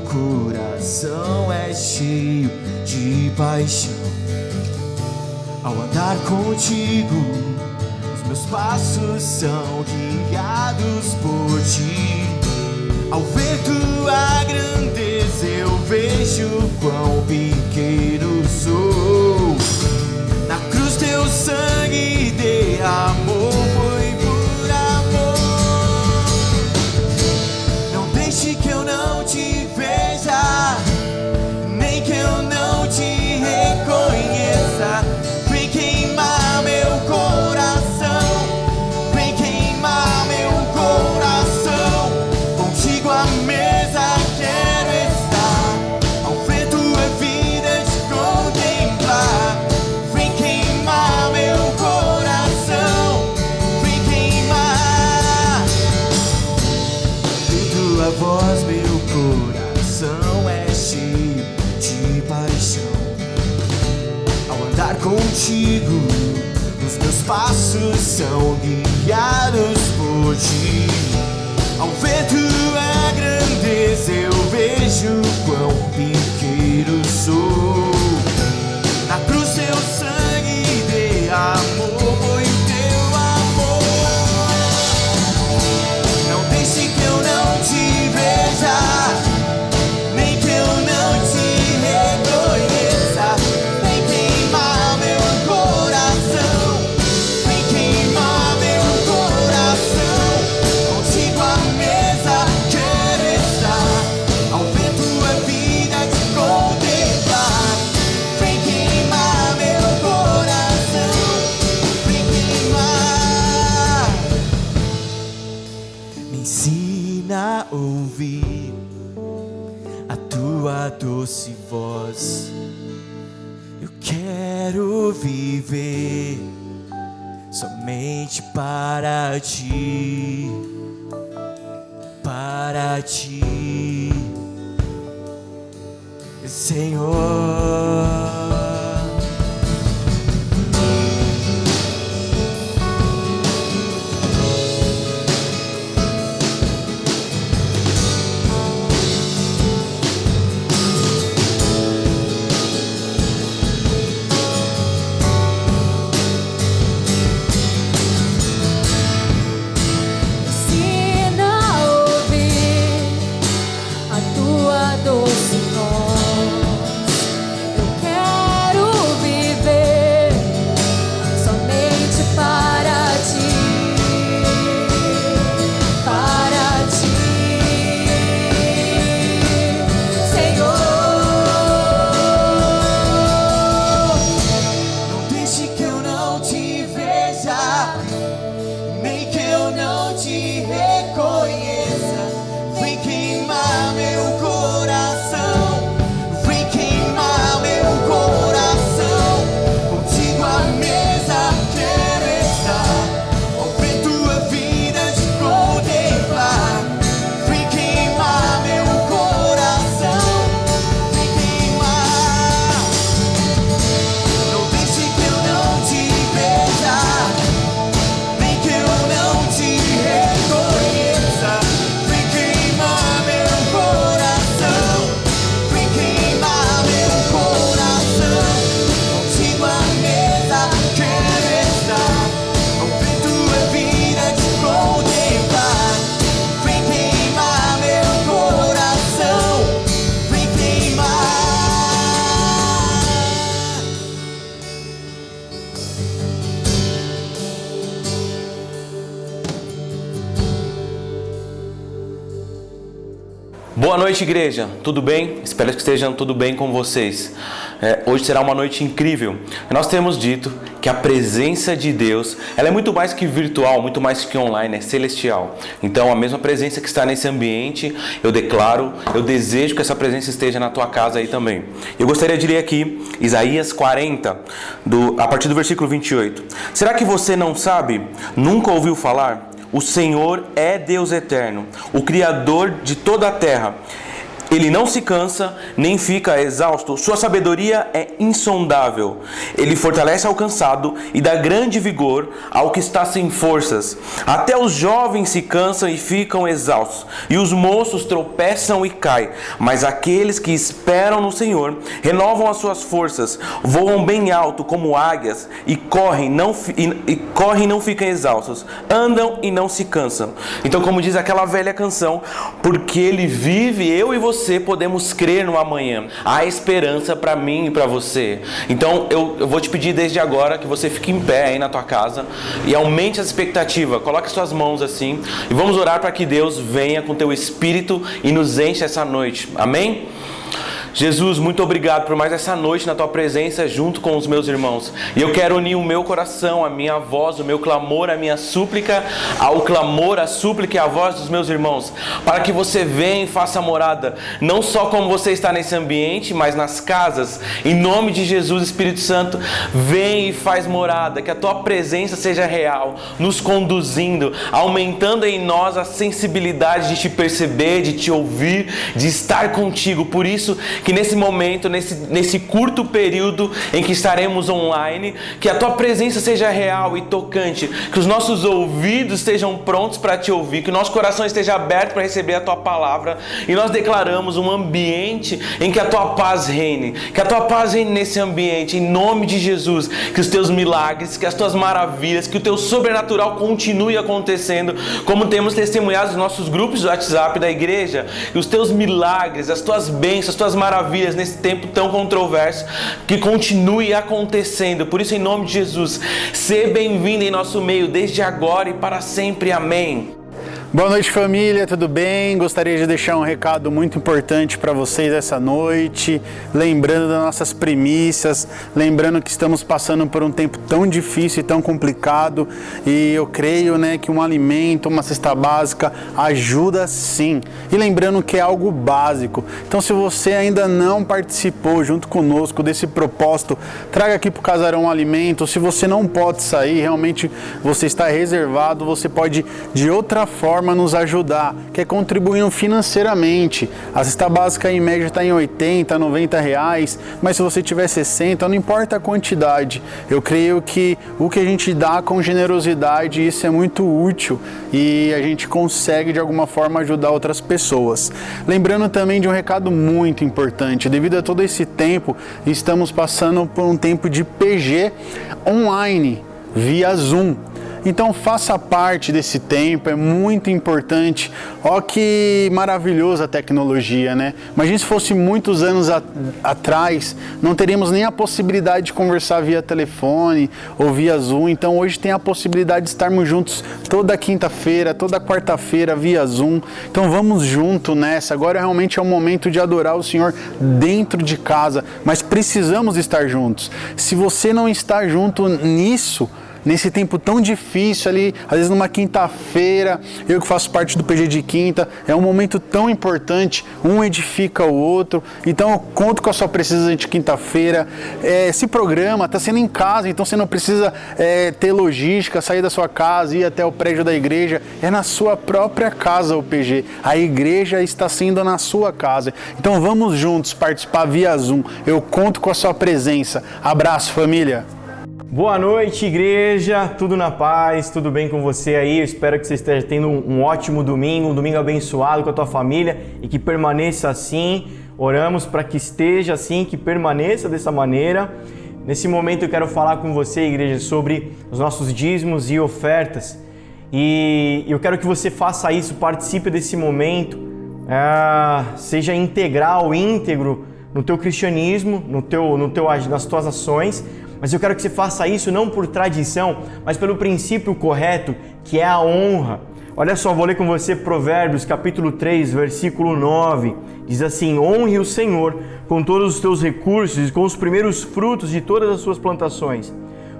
coração é cheio de paixão. Ao andar contigo, os meus passos são guiados por ti. Ao ver tua grandeza, eu vejo quão pequeno sou. Na cruz teu sangue derramou, foi por amor. Não deixe que eu não te veja, nem que eu não te reconheça. Vem queimar meu coração, vem queimar meu coração. Contigo à mesa quero estar, ao ver tua vida te contemplar. Vem queimar meu coração, vem queimar. Em tua voz meu coração é cheio de paixão. Ao andar contigo, os meus passos são guiados por ti. Ao ver tua grandeza, eu vejo quão pequeno sou. Na cruz teu sangue derramou, foi teu amor. Não deixe que eu não te veja, nem que eu não te reconheça. Vem queimar meu coração, vem queimar meu coração. Contigo à mesa quero estar, ao ver tua vida te contemplar. Vem queimar meu coração, vem queimar. Me ensina a ouvir a tua doce voz. Eu quero viver somente para ti, Senhor. Ensina a ouvir a tua doce voz. Eu quero viver somente para ti, Senhor. Não deixe que eu não te veja, nem que eu não te reconheça. Vem queimar meu coração, vem queimar meu coração. Contigo à mesa quero estar, ao ver tua vida te contemplar. Vem queimar meu coração, vem queimar. Não deixe que eu não te veja, nem que eu não te reconheça. Vem queimar meu coração, vem queimar meu coração. Contigo à mesa quero estar, ao ver tua vida te contemplar. Vem queimar meu coração, vem queimar. Boa noite, igreja. Tudo bem? Espero que estejam tudo bem com vocês. Hoje será uma noite incrível. Nós temos dito que a presença de Deus, ela é muito mais que virtual, muito mais que online, é celestial. Então, a mesma presença que está nesse ambiente, eu declaro, eu desejo que essa presença esteja na tua casa aí também. Eu gostaria de ler aqui Isaías 40, a partir do versículo 28. Será que você não sabe? Nunca ouviu falar? O Senhor é Deus eterno, o Criador de toda a terra. Ele não se cansa, nem fica exausto. Sua sabedoria é insondável. Ele fortalece ao cansado e dá grande vigor ao que está sem forças. Até os jovens se cansam e ficam exaustos, e os moços tropeçam e caem. Mas aqueles que esperam no Senhor renovam as suas forças, voam bem alto como águias e correm e não ficam exaustos, andam e não se cansam. Então, como diz aquela velha canção, porque Ele vive, eu e você podemos crer no amanhã. Há esperança para mim e para você. Então eu vou te pedir desde agora que você fique em pé aí na tua casa e aumente a expectativa. Coloque suas mãos assim e vamos orar para que Deus venha com teu espírito e nos enche essa noite. Amém? Jesus, muito obrigado por mais essa noite na Tua presença junto com os meus irmãos. E eu quero unir o meu coração, a minha voz, o meu clamor, a minha súplica, ao clamor, a súplica e a voz dos meus irmãos, para que você venha e faça morada, não só como você está nesse ambiente, mas nas casas. Em nome de Jesus, Espírito Santo, vem e faz morada, que a Tua presença seja real, nos conduzindo, aumentando em nós a sensibilidade de Te perceber, de Te ouvir, de estar contigo. Por isso, que nesse momento, nesse curto período em que estaremos online, que a Tua presença seja real e tocante, que os nossos ouvidos estejam prontos para Te ouvir, que o nosso coração esteja aberto para receber a Tua palavra, e nós declaramos um ambiente em que a Tua paz reine, que a Tua paz reine nesse ambiente, em nome de Jesus, que os Teus milagres, que as Tuas maravilhas, que o Teu sobrenatural continue acontecendo, como temos testemunhado nos nossos grupos do WhatsApp da igreja, e os Teus milagres, as Tuas bênçãos, as Tuas maravilhas nesse tempo tão controverso, que continue acontecendo. Por isso, em nome de Jesus, seja bem-vindo em nosso meio desde agora e para sempre. Amém. Boa noite, família, tudo bem? Gostaria de deixar um recado muito importante para vocês essa noite, lembrando das nossas premissas, lembrando que estamos passando por um tempo tão difícil e tão complicado, e eu creio, que um alimento, uma cesta básica ajuda sim, e lembrando que é algo básico. Então, se você ainda não participou junto conosco desse propósito, traga aqui para o Casarão um alimento. Se você não pode sair, realmente você está reservado, você pode de outra forma nos ajudar, que é contribuindo financeiramente. A cesta básica em média está em 80, 90 reais, mas se você tiver 60, não importa a quantidade. Eu creio que o que a gente dá com generosidade, isso é muito útil e a gente consegue de alguma forma ajudar outras pessoas. Lembrando também de um recado muito importante, devido a todo esse tempo, estamos passando por um tempo de PG online, via Zoom. Então faça parte desse tempo, é muito importante. Ó que maravilhosa a tecnologia, Imagina se fosse muitos anos atrás, não teríamos nem a possibilidade de conversar via telefone ou via Zoom. Então hoje tem a possibilidade de estarmos juntos toda quinta-feira, toda quarta-feira via Zoom. Então vamos junto nessa. Agora realmente é o momento de adorar o Senhor dentro de casa, mas precisamos estar juntos. Se você não está junto nisso, nesse tempo tão difícil ali, às vezes numa quinta-feira, eu que faço parte do PG de quinta, é um momento tão importante, um edifica o outro. Então eu conto com a sua presença de quinta-feira, se programa, está sendo em casa, então você não precisa ter logística, sair da sua casa, ir até o prédio da igreja, é na sua própria casa o PG, a igreja está sendo na sua casa. Então vamos juntos participar via Zoom, eu conto com a sua presença. Abraço, família! Boa noite, igreja, tudo na paz, tudo bem com você aí? Eu espero que você esteja tendo um ótimo domingo, um domingo abençoado com a tua família e que permaneça assim. Oramos para que esteja assim, que permaneça dessa maneira. Nesse momento eu quero falar com você, igreja, sobre os nossos dízimos e ofertas. E eu quero que você faça isso, participe desse momento, seja integral, íntegro no teu cristianismo, nas tuas ações. Mas eu quero que você faça isso não por tradição, mas pelo princípio correto, que é a honra. Olha só, vou ler com você Provérbios, capítulo 3, versículo 9. Diz assim: honre o Senhor com todos os teus recursos e com os primeiros frutos de todas as suas plantações.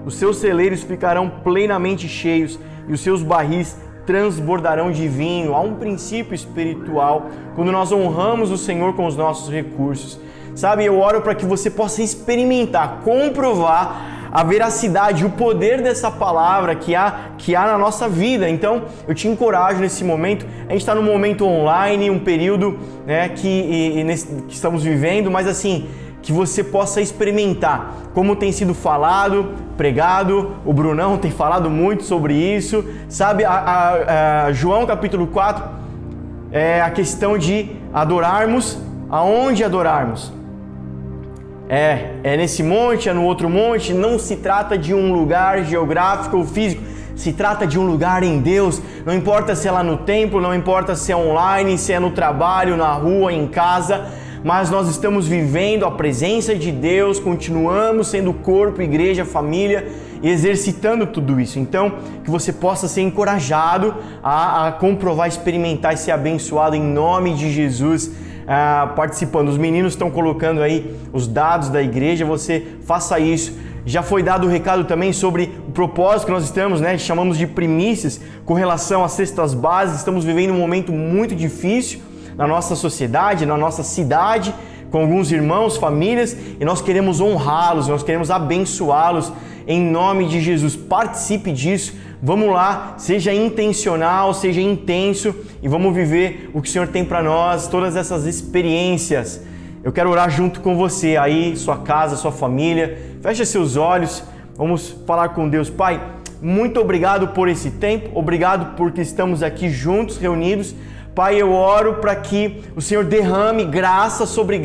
Os seus celeiros ficarão plenamente cheios e os seus barris transbordarão de vinho. Há um princípio espiritual quando nós honramos o Senhor com os nossos recursos. Sabe, eu oro para que você possa experimentar, comprovar a veracidade, o poder dessa palavra que há na nossa vida. Então, eu te encorajo nesse momento. A gente está num momento online, um período, né, que estamos vivendo, mas assim, que você possa experimentar como tem sido falado, pregado. O Brunão tem falado muito sobre isso, sabe? João capítulo 4 é a questão de adorarmos, aonde adorarmos. É nesse monte, é no outro monte. Não se trata de um lugar geográfico ou físico, se trata de um lugar em Deus. Não importa se é lá no templo, não importa se é online, se é no trabalho, na rua, em casa, mas nós estamos vivendo a presença de Deus, continuamos sendo corpo, igreja, família e exercitando tudo isso. Então, que você possa ser encorajado a comprovar, experimentar e ser abençoado em nome de Jesus, participando. Os meninos estão colocando aí os dados da igreja, você faça isso. Já foi dado o recado também sobre o propósito que nós estamos, né? Chamamos de primícias com relação às cestas básicas. Estamos vivendo um momento muito difícil na nossa sociedade, na nossa cidade, com alguns irmãos, famílias, e nós queremos honrá-los, nós queremos abençoá-los em nome de Jesus. Participe disso, vamos lá, seja intencional, seja intenso e vamos viver o que o Senhor tem para nós, todas essas experiências. Eu quero orar junto com você aí, sua casa, sua família. Feche seus olhos, vamos falar com Deus. Pai, muito obrigado por esse tempo, obrigado porque estamos aqui juntos, reunidos. Pai, eu oro para que o Senhor derrame graça sobre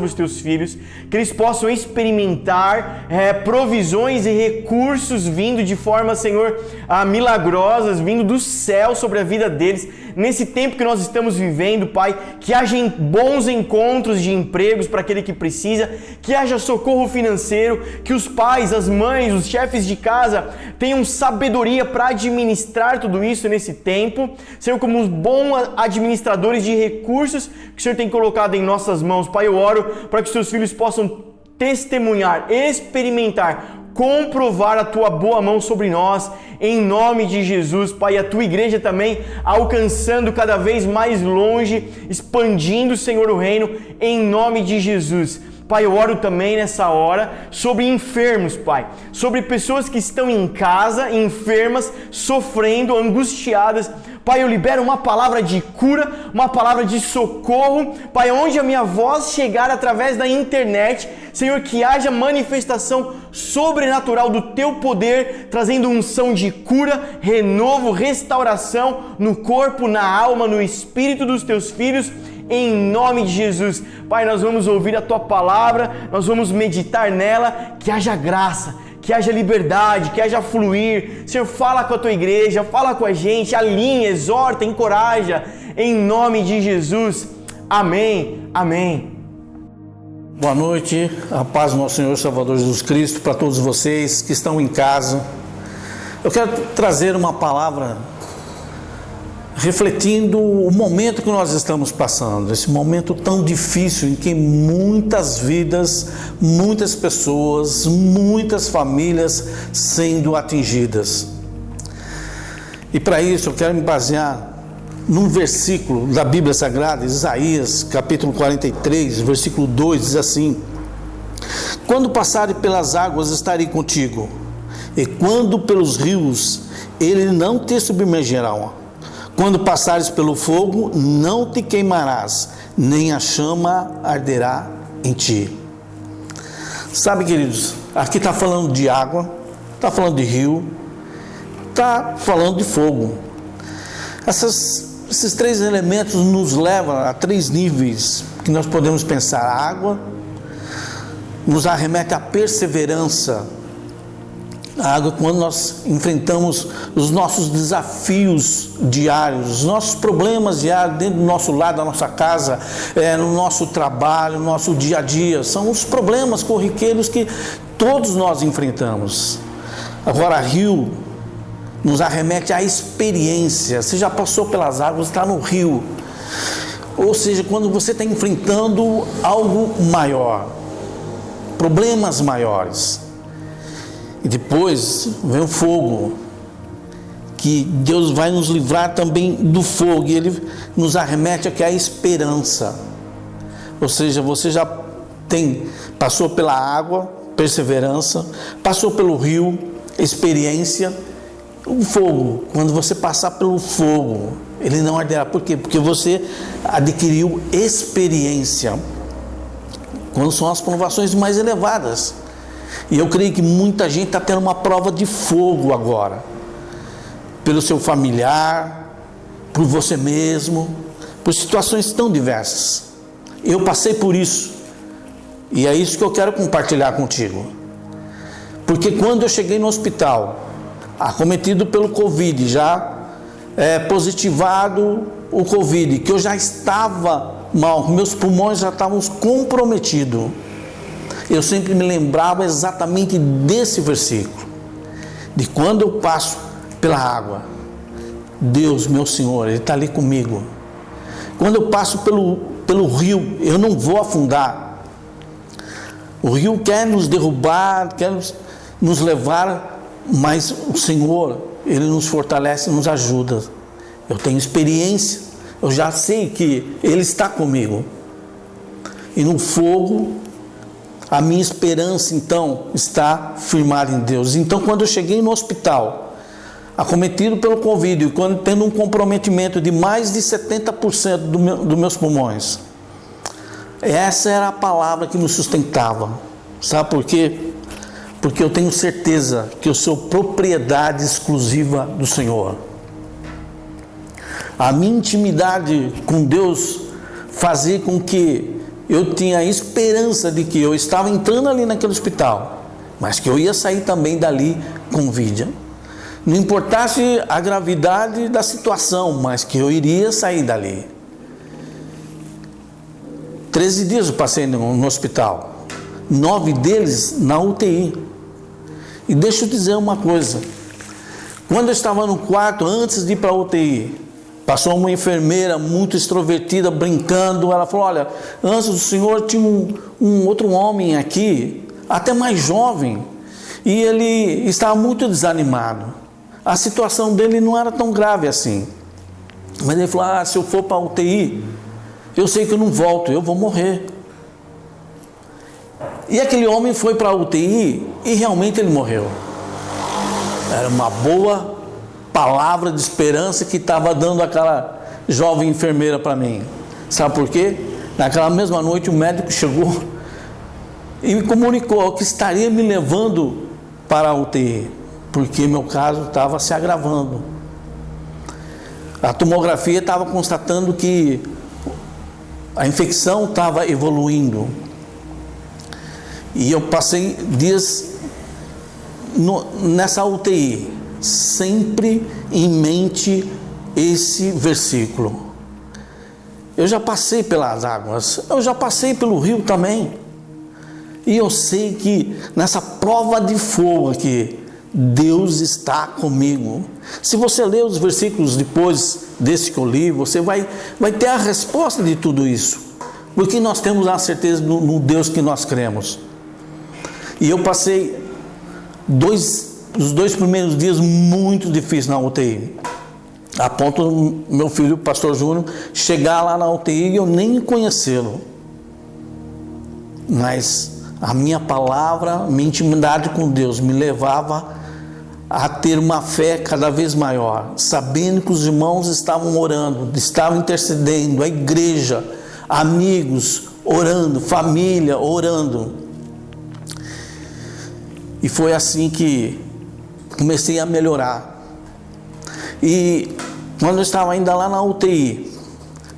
os teus filhos, que eles possam experimentar provisões e recursos vindo de forma, Senhor, milagrosas, vindo do céu sobre a vida deles. Nesse tempo que nós estamos vivendo, Pai, que haja bons encontros de empregos para aquele que precisa, que haja socorro financeiro, que os pais, as mães, os chefes de casa tenham sabedoria para administrar tudo isso nesse tempo, Senhor, como os bons administradores de recursos que o Senhor tem colocado em nossas mãos. Pai, eu oro para que os teus filhos possam testemunhar, experimentar, comprovar a tua boa mão sobre nós, em nome de Jesus. Pai, a tua igreja também alcançando cada vez mais longe, expandindo, Senhor, o reino, em nome de Jesus. Pai, eu oro também nessa hora sobre enfermos, Pai, sobre pessoas que estão em casa, enfermas, sofrendo, angustiadas. Pai, eu libero uma palavra de cura, uma palavra de socorro. Pai, onde a minha voz chegar através da internet, Senhor, que haja manifestação sobrenatural do Teu poder, trazendo unção de cura, renovo, restauração no corpo, na alma, no espírito dos Teus filhos, em nome de Jesus. Pai, nós vamos ouvir a Tua palavra, nós vamos meditar nela, que haja graça, que haja liberdade, que haja fluir. Senhor, fala com a Tua igreja, fala com a gente, alinha, exorta, encoraja, em nome de Jesus. Amém, amém. Boa noite, a paz do nosso Senhor e Salvador Jesus Cristo para todos vocês que estão em casa. Eu quero trazer uma palavra refletindo o momento que nós estamos passando, esse momento tão difícil em que muitas vidas, muitas pessoas, muitas famílias sendo atingidas. E para isso eu quero me basear num versículo da Bíblia Sagrada, Isaías, capítulo 43, versículo 2, diz assim: quando passares pelas águas estarei contigo, e quando pelos rios, ele não te submergirão. Quando passares pelo fogo, não te queimarás, nem a chama arderá em ti. Sabe, queridos, aqui está falando de água, está falando de rio, está falando de fogo. Esses três elementos nos levam a três níveis que nós podemos pensar. A água nos arremete à perseverança. A água, quando nós enfrentamos os nossos desafios diários, os nossos problemas diários dentro do nosso lar, da nossa casa, no nosso trabalho, no nosso dia a dia, são os problemas corriqueiros que todos nós enfrentamos. Agora, rio nos arremete à experiência. Você já passou pelas águas, está no rio, ou seja, quando você está enfrentando algo maior, problemas maiores. E depois vem o fogo, que Deus vai nos livrar também do fogo, e Ele nos arremete aqui à esperança. Ou seja, você já passou pela água, perseverança, passou pelo rio, experiência. O fogo, quando você passar pelo fogo, ele não arderá. Por quê? Porque você adquiriu experiência. Quando são as provações mais elevadas. E eu creio que muita gente está tendo uma prova de fogo agora. Pelo seu familiar, por você mesmo, por situações tão diversas. Eu passei por isso. E é isso que eu quero compartilhar contigo. Porque quando eu cheguei no hospital, acometido pelo Covid, já positivado o Covid, que eu já estava mal, meus pulmões já estavam comprometidos, eu sempre me lembrava exatamente desse versículo, de quando eu passo pela água, Deus, meu Senhor, Ele está ali comigo. Quando eu passo pelo rio, eu não vou afundar. O rio quer nos derrubar, quer nos levar, mas o Senhor, Ele nos fortalece, nos ajuda. Eu tenho experiência, eu já sei que Ele está comigo. E no fogo, a minha esperança então está firmada em Deus. Então, quando eu cheguei no hospital, acometido pelo Covid, quando tendo um comprometimento de mais de 70% dos meus pulmões, essa era a palavra que me sustentava. Sabe por quê? Porque eu tenho certeza que eu sou propriedade exclusiva do Senhor. A minha intimidade com Deus fazia com que eu tinha a esperança de que eu estava entrando ali naquele hospital, mas que eu ia sair também dali com vida. Não importasse a gravidade da situação, mas que eu iria sair dali. 13 dias eu passei no hospital, 9 deles na UTI. E deixa eu dizer uma coisa, quando eu estava no quarto, antes de ir para a UTI, passou uma enfermeira muito extrovertida, brincando, ela falou, olha, antes do senhor tinha um outro homem aqui, até mais jovem, e ele estava muito desanimado, a situação dele não era tão grave assim, mas ele falou, se eu for para a UTI, eu sei que eu não volto, eu vou morrer. E aquele homem foi para a UTI e realmente ele morreu. Era uma boa palavra de esperança que estava dando aquela jovem enfermeira para mim. Sabe por quê? Naquela mesma noite o médico chegou e me comunicou que estaria me levando para a UTI, porque meu caso estava se agravando. A tomografia estava constatando que a infecção estava evoluindo. E eu passei dias nessa UTI, sempre em mente esse versículo. Eu já passei pelas águas, eu já passei pelo rio também. E eu sei que nessa prova de fogo aqui, Deus está comigo. Se você ler os versículos depois desse que eu li, você vai ter a resposta de tudo isso. Porque nós temos a certeza no Deus que nós cremos. E eu passei os 2 primeiros dias muito difíceis na UTI. A ponto do meu filho, o pastor Júnior, chegar lá na UTI e eu nem conhecê-lo. Mas a minha palavra, minha intimidade com Deus me levava a ter uma fé cada vez maior, sabendo que os irmãos estavam orando, estavam intercedendo, a igreja, amigos orando, família orando. E foi assim que comecei a melhorar. E quando eu estava ainda lá na UTI,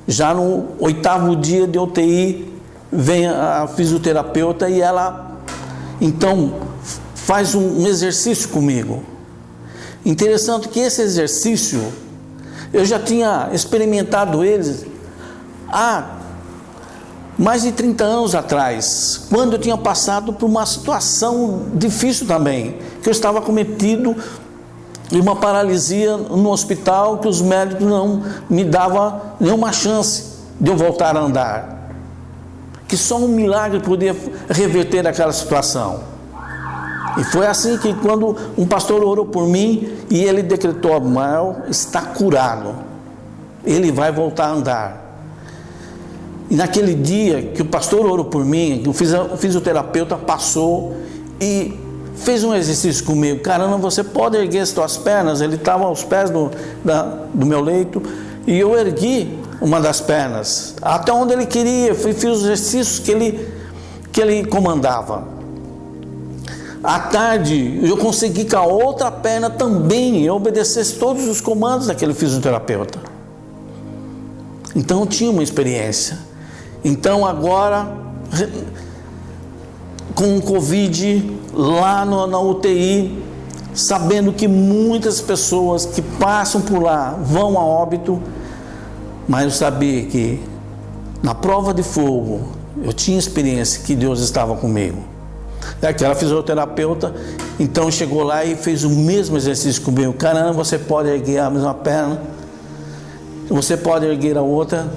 já no 8º dia de UTI, vem a fisioterapeuta e ela, então, faz um exercício comigo. Interessante que esse exercício, eu já tinha experimentado ele há mais de 30 anos atrás, quando eu tinha passado por uma situação difícil também, que eu estava cometido em uma paralisia no hospital, que os médicos não me davam nenhuma chance de eu voltar a andar, que só um milagre podia reverter aquela situação. E foi assim que quando um pastor orou por mim e ele decretou, Abimael está curado, ele vai voltar a andar. E naquele dia que o pastor orou por mim, o fisioterapeuta passou e fez um exercício comigo. Caramba, você pode erguer as tuas pernas? Ele estava aos pés do meu leito e eu ergui uma das pernas até onde ele queria. Fiz os exercícios que ele comandava. À tarde eu consegui que a outra perna também eu obedecesse todos os comandos daquele fisioterapeuta. Então eu tinha uma experiência. Então agora, com o Covid lá na UTI, sabendo que muitas pessoas que passam por lá vão a óbito, mas eu sabia que na prova de fogo eu tinha experiência que Deus estava comigo. Aquela fisioterapeuta então chegou lá e fez o mesmo exercício comigo. Caramba, você pode erguer a mesma perna, você pode erguer a outra,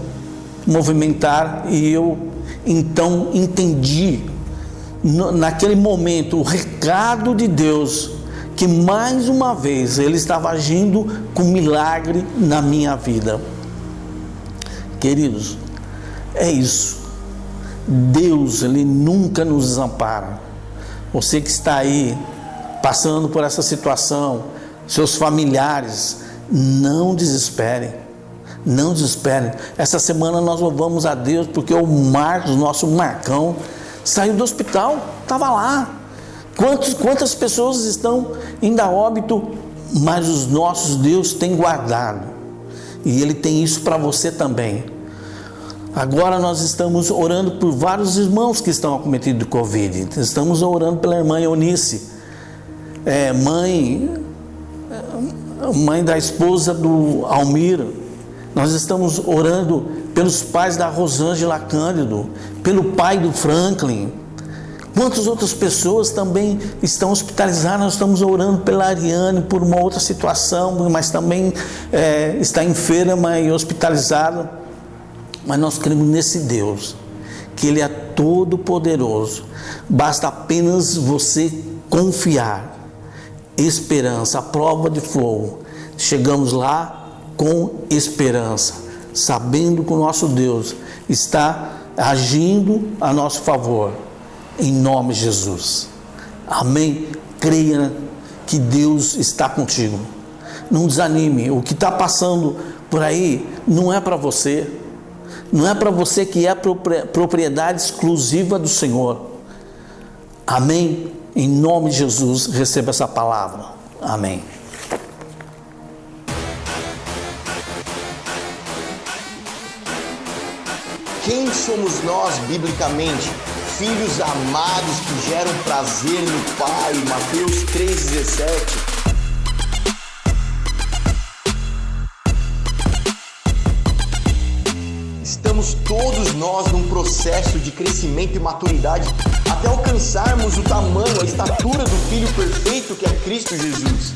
movimentar. E eu então entendi naquele momento o recado de Deus, que mais uma vez Ele estava agindo com milagre na minha vida. Queridos, é isso. Deus, Ele nunca nos desampara. Você que está aí passando por essa situação, seus familiares, não desesperem. Não desesperem. Essa semana nós louvamos a Deus porque o Marcos, nosso Marcão, saiu do hospital, estava lá. Quantas pessoas estão indo a óbito, mas os nossos Deus tem guardado. E Ele tem isso para você também. Agora nós estamos orando por vários irmãos que estão acometidos de Covid. Estamos orando pela irmã Eunice, mãe da esposa do Almir. Nós estamos orando pelos pais da Rosângela Cândido, pelo pai do Franklin. Quantas outras pessoas também estão hospitalizadas? Nós estamos orando pela Ariane, por uma outra situação, mas também está enferma e hospitalizada. Mas nós cremos nesse Deus, que Ele é todo poderoso. Basta apenas você confiar. Esperança, a prova de fogo. Chegamos lá com esperança, sabendo que o nosso Deus está agindo a nosso favor, em nome de Jesus. Amém? Creia que Deus está contigo. Não desanime. O que está passando por aí não é para você. Não é para você, que é propriedade exclusiva do Senhor. Amém? Em nome de Jesus, receba essa palavra. Amém. Quem somos nós, biblicamente? Filhos amados que geram prazer no Pai. Mateus 3,17. Estamos todos nós num processo de crescimento e maturidade até alcançarmos o tamanho, a estatura do Filho perfeito que é Cristo Jesus.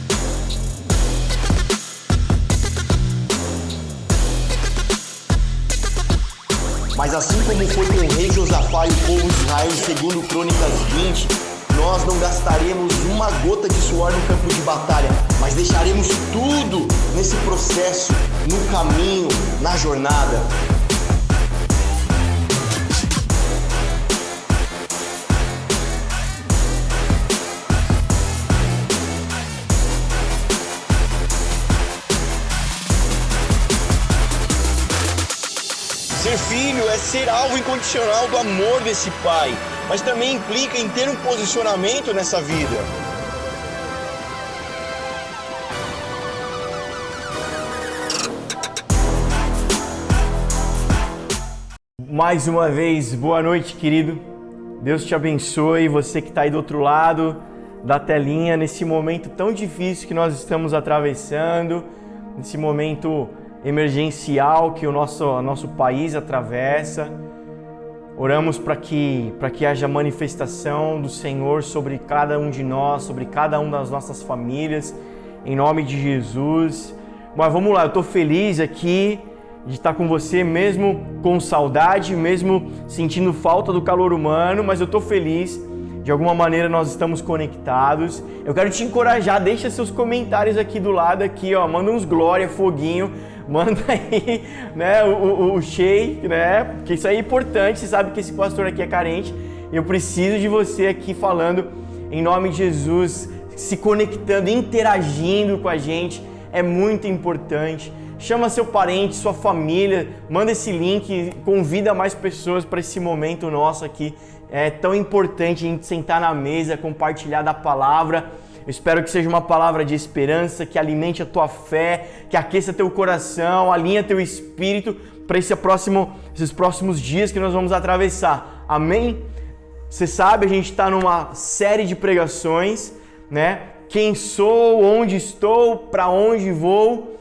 Mas assim como foi com o rei Josafá e o povo de Israel, segundo Crônicas 20, nós não gastaremos uma gota de suor no campo de batalha, mas deixaremos tudo nesse processo, no caminho, na jornada. Ser filho é ser alvo incondicional do amor desse Pai, mas também implica em ter um posicionamento nessa vida. Mais uma vez, boa noite, querido. Deus te abençoe, você que está aí do outro lado da telinha, nesse momento tão difícil que nós estamos atravessando, nesse momento emergencial que o nosso país atravessa. Oramos para que haja manifestação do Senhor sobre cada um de nós, sobre cada uma das nossas famílias, em nome de Jesus. Mas vamos lá, eu estou feliz aqui de estar com você, mesmo com saudade, mesmo sentindo falta do calor humano, mas eu estou feliz. De alguma maneira nós estamos conectados. Eu quero te encorajar, deixa seus comentários aqui do lado, aqui, ó, manda uns glória, foguinho, manda aí, né, o shake, né, porque isso aí é importante. Você sabe que esse pastor aqui é carente e eu preciso de você aqui falando em nome de Jesus, se conectando, interagindo com a gente, é muito importante. Chama seu parente, sua família, manda esse link, convida mais pessoas para esse momento nosso aqui. É tão importante a gente sentar na mesa, compartilhar da palavra. Eu espero que seja uma palavra de esperança, que alimente a tua fé, que aqueça teu coração, alinha teu espírito para esses próximos dias que nós vamos atravessar. Amém? Você sabe, a gente está numa série de pregações, né? Quem sou, onde estou, para onde vou.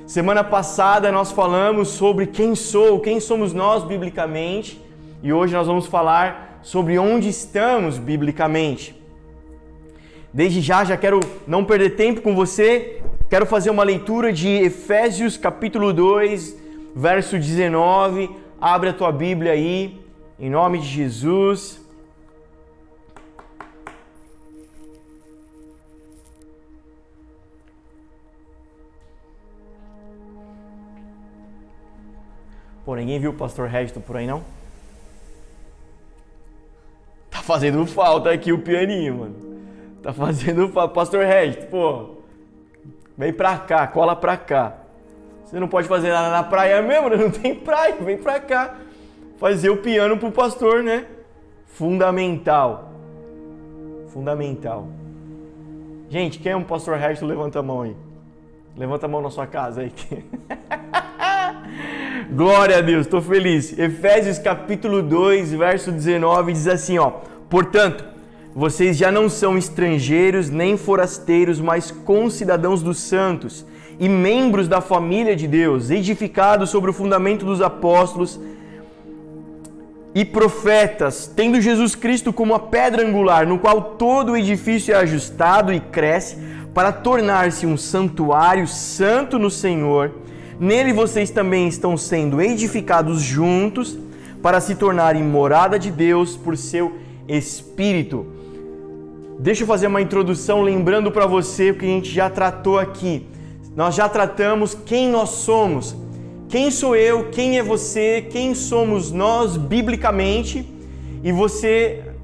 Semana passada nós falamos sobre quem sou, quem somos nós biblicamente, e hoje nós vamos falar sobre onde estamos biblicamente. Desde já quero não perder tempo com você, quero fazer uma leitura de Efésios capítulo 2, verso 19. Abre a tua Bíblia aí, em nome de Jesus. Pô, ninguém viu o pastor Registon por aí, não? Tá fazendo falta aqui o pianinho, mano. Tá fazendo falta. Pastor Registon, pô, vem pra cá, cola pra cá. Você não pode fazer nada na praia mesmo, né? Não tem praia, vem pra cá. Fazer o piano pro pastor, né? Fundamental. Fundamental. Gente, quem é um pastor Registon, levanta a mão aí. Levanta a mão na sua casa aí. Glória a Deus, estou feliz. Efésios capítulo 2, verso 19 diz assim, ó: portanto, vocês já não são estrangeiros nem forasteiros, mas concidadãos dos santos e membros da família de Deus, edificados sobre o fundamento dos apóstolos e profetas, tendo Jesus Cristo como a pedra angular, no qual todo o edifício é ajustado e cresce para tornar-se um santuário santo no Senhor. Nele vocês também estão sendo edificados juntos para se tornarem morada de Deus por seu Espírito. Deixa eu fazer uma introdução lembrando para você o que a gente já tratou aqui. Nós já tratamos quem nós somos. Quem sou eu, quem é você, quem somos nós biblicamente. E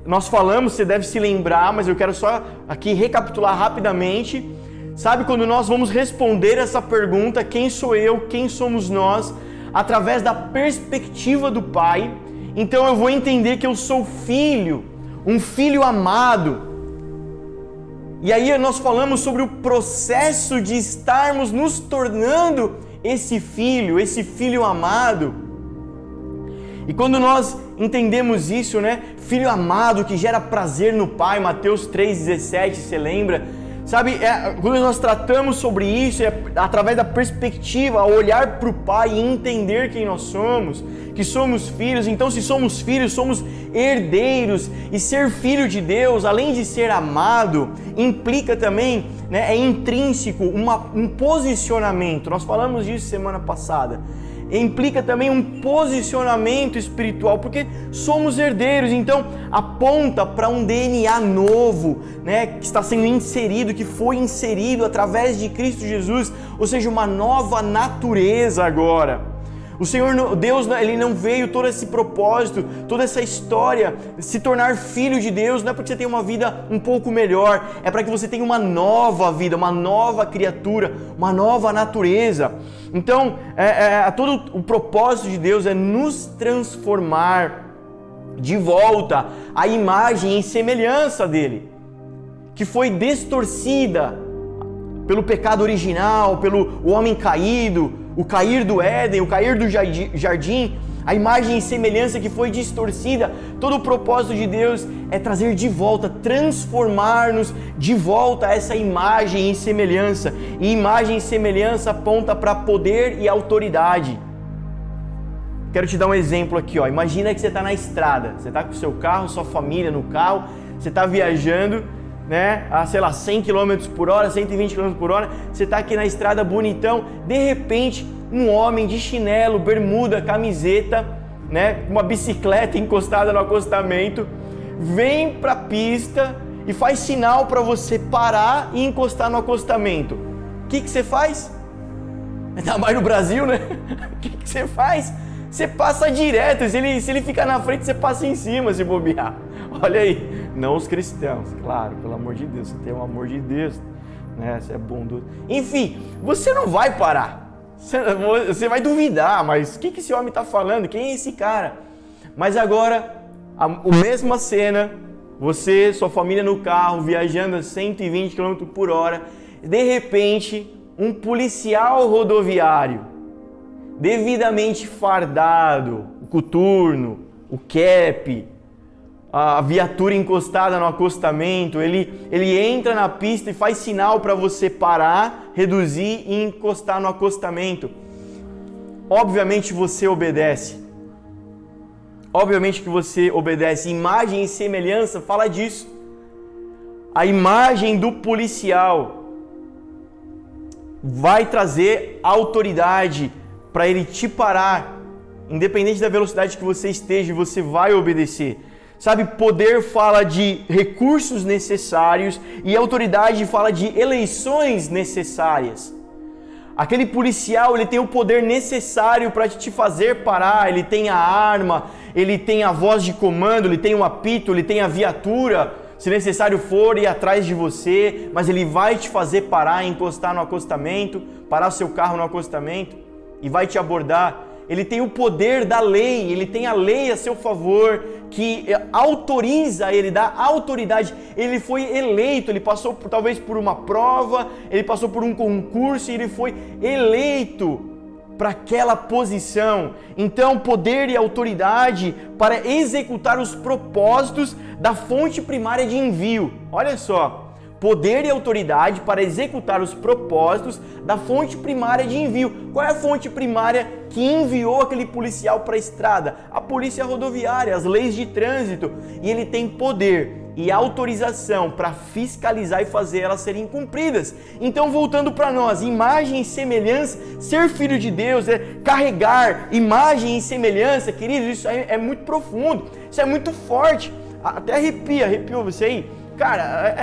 nós falamos, você deve se lembrar, mas eu quero só aqui recapitular rapidamente. Sabe, quando nós vamos responder essa pergunta, quem sou eu, quem somos nós, através da perspectiva do Pai, então eu vou entender que eu sou filho, um filho amado. E aí nós falamos sobre o processo de estarmos nos tornando esse filho amado. E quando nós entendemos isso, né, filho amado que gera prazer no Pai, Mateus 3,17, você lembra? Sabe, quando nós tratamos sobre isso, é através da perspectiva, olhar para o Pai e entender quem nós somos, que somos filhos. Então, se somos filhos, somos herdeiros. E ser filho de Deus, além de ser amado, implica também, né, é intrínseco um posicionamento. Nós falamos disso semana passada. Implica também um posicionamento espiritual, porque somos herdeiros, então aponta para um DNA novo, né, que está sendo inserido, que foi inserido através de Cristo Jesus, ou seja, uma nova natureza agora. O Senhor, Deus, Ele não veio todo esse propósito, toda essa história, se tornar filho de Deus, não é para que você tenha uma vida um pouco melhor, é para que você tenha uma nova vida, uma nova criatura, uma nova natureza. Então, todo o propósito de Deus é nos transformar de volta à imagem e semelhança dEle, que foi distorcida pelo pecado original, pelo homem caído, o cair do Éden, o cair do jardim, a imagem e semelhança que foi distorcida. Todo o propósito de Deus é trazer de volta, transformar-nos de volta a essa imagem e semelhança. E imagem e semelhança aponta para poder e autoridade. Quero te dar um exemplo aqui, ó. Imagina que você está na estrada, você está com o seu carro, sua família no carro, você está viajando, né, a, 100 km por hora, 120 km por hora, você está aqui na estrada bonitão, de repente, um homem de chinelo, bermuda, camiseta, né, uma bicicleta encostada no acostamento, vem para a pista e faz sinal para você parar e encostar no acostamento. O que você faz? Ainda mais no Brasil, né? O que você faz? Você passa direto, se ele ficar na frente, você passa em cima, se bobear. Olha aí, não os cristãos, claro, pelo amor de Deus, você tem o amor de Deus, né? Você é bondoso. Enfim, você não vai parar, você vai duvidar, mas o que esse homem está falando? Quem é esse cara? Mas agora, a mesma cena, você, sua família no carro, viajando a 120 km por hora, de repente, um policial rodoviário, devidamente fardado, o coturno, o cap, a viatura encostada no acostamento, ele entra na pista e faz sinal para você parar, reduzir e encostar no acostamento. Obviamente você obedece. Obviamente que você obedece. Imagem e semelhança fala disso. A imagem do policial vai trazer autoridade para ele te parar, independente da velocidade que você esteja, você vai obedecer. Sabe, poder fala de recursos necessários e autoridade fala de eleições necessárias. Aquele policial, ele tem o poder necessário para te fazer parar, ele tem a arma, ele tem a voz de comando, ele tem o apito, ele tem a viatura, se necessário for, ir atrás de você, mas ele vai te fazer parar, encostar no acostamento, parar o seu carro no acostamento e vai te abordar. Ele tem o poder da lei, ele tem a lei a seu favor, que autoriza ele, dá autoridade. Ele foi eleito, ele passou talvez por uma prova, ele passou por um concurso e ele foi eleito para aquela posição. Então, poder e autoridade para executar os propósitos da fonte primária de envio. Olha só. Poder e autoridade para executar os propósitos da fonte primária de envio. Qual é a fonte primária que enviou aquele policial para a estrada? A polícia rodoviária, as leis de trânsito. E ele tem poder e autorização para fiscalizar e fazer elas serem cumpridas. Então, voltando para nós, imagem e semelhança, ser filho de Deus, é carregar imagem e semelhança, queridos, isso é muito profundo, isso é muito forte. Até arrepiou você aí? Cara,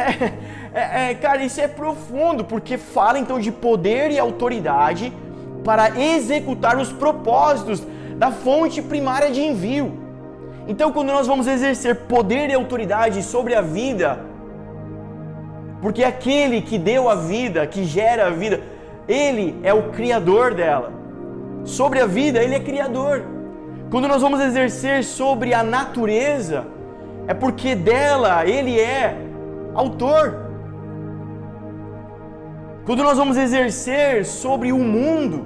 cara, isso é profundo, porque fala então de poder e autoridade para executar os propósitos da fonte primária de envio. Então, quando nós vamos exercer poder e autoridade sobre a vida, porque aquele que deu a vida, que gera a vida, ele é o criador dela. Sobre a vida, ele é criador. Quando nós vamos exercer sobre a natureza, é porque dela ele é autor. Quando nós vamos exercer sobre o mundo,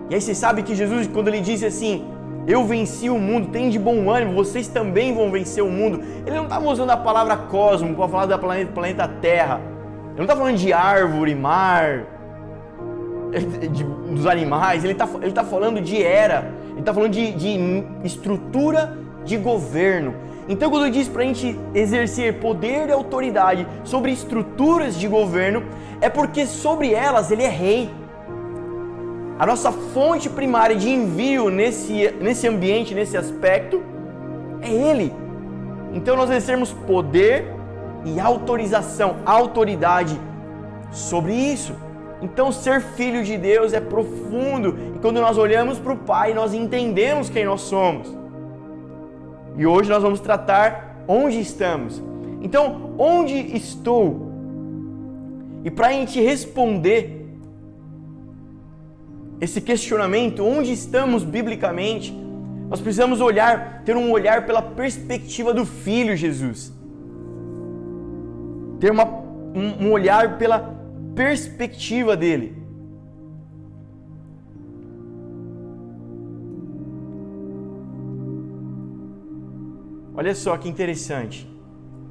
e aí você sabe que Jesus, quando ele disse assim, eu venci o mundo, tem de bom ânimo, vocês também vão vencer o mundo, ele não estava usando a palavra cosmo para falar da planeta Terra, ele não está falando de árvore, mar, dos animais, ele está falando de era, ele está falando de estrutura de governo. Então, quando ele diz para a gente exercer poder e autoridade sobre estruturas de governo, é porque sobre elas ele é rei. A nossa fonte primária de envio nesse ambiente, nesse aspecto, é ele. Então, nós exercemos poder e autorização, autoridade sobre isso. Então, ser filho de Deus é profundo. E quando nós olhamos para o Pai, nós entendemos quem nós somos. E hoje nós vamos tratar onde estamos. Então, onde estou? E para a gente responder esse questionamento, onde estamos biblicamente, nós precisamos ter um olhar pela perspectiva do Filho Jesus. Ter um olhar pela perspectiva dele. Olha só que interessante.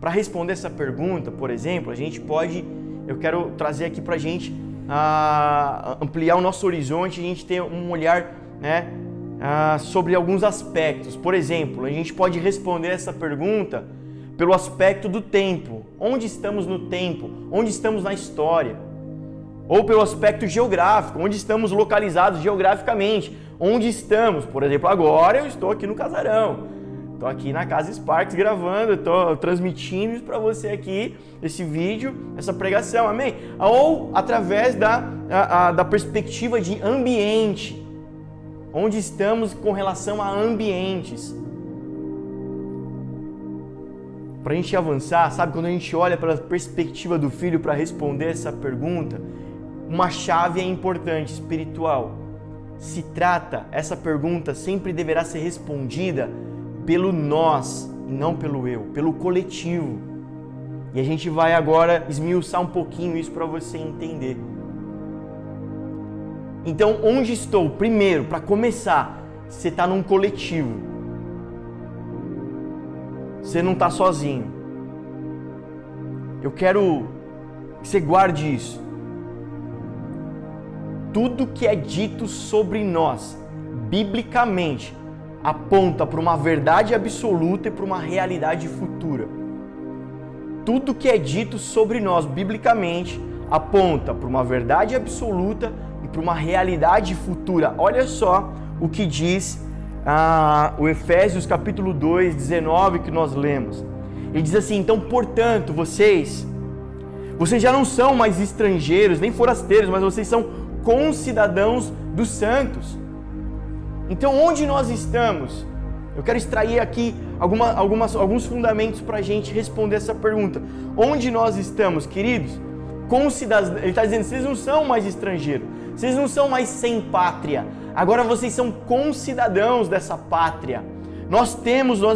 Para responder essa pergunta, por exemplo, eu quero trazer aqui para a gente ampliar o nosso horizonte, a gente ter um olhar, né, sobre alguns aspectos. Por exemplo, a gente pode responder essa pergunta pelo aspecto do tempo. Onde estamos no tempo? Onde estamos na história? Ou pelo aspecto geográfico, onde estamos localizados geograficamente? Onde estamos? Por exemplo, agora eu estou aqui no Casarão. Estou aqui na Casa Sparks gravando, estou transmitindo para você aqui esse vídeo, essa pregação, amém? Ou através da perspectiva de ambiente. Onde estamos com relação a ambientes? Para a gente avançar, sabe, quando a gente olha pela perspectiva do filho para responder essa pergunta, uma chave é importante, espiritual. Essa pergunta sempre deverá ser respondida pelo nós e não pelo eu, pelo coletivo. E a gente vai agora esmiuçar um pouquinho isso para você entender. Então, onde estou? Primeiro, para começar, você está num coletivo. Você não está sozinho. Eu quero que você guarde isso. Tudo que é dito sobre nós, biblicamente, aponta para uma verdade absoluta e para uma realidade futura. Tudo que é dito sobre nós, biblicamente, aponta para uma verdade absoluta e para uma realidade futura. Olha só o que diz o Efésios capítulo 2, 19, que nós lemos. Ele diz assim: então, portanto, vocês já não são mais estrangeiros, nem forasteiros, mas vocês são concidadãos dos santos. Então, onde nós estamos? Eu quero extrair aqui alguns fundamentos para a gente responder essa pergunta. Onde nós estamos, queridos? Ele está dizendo, vocês não são mais estrangeiros, vocês não são mais sem pátria, agora vocês são concidadãos dessa pátria. Nós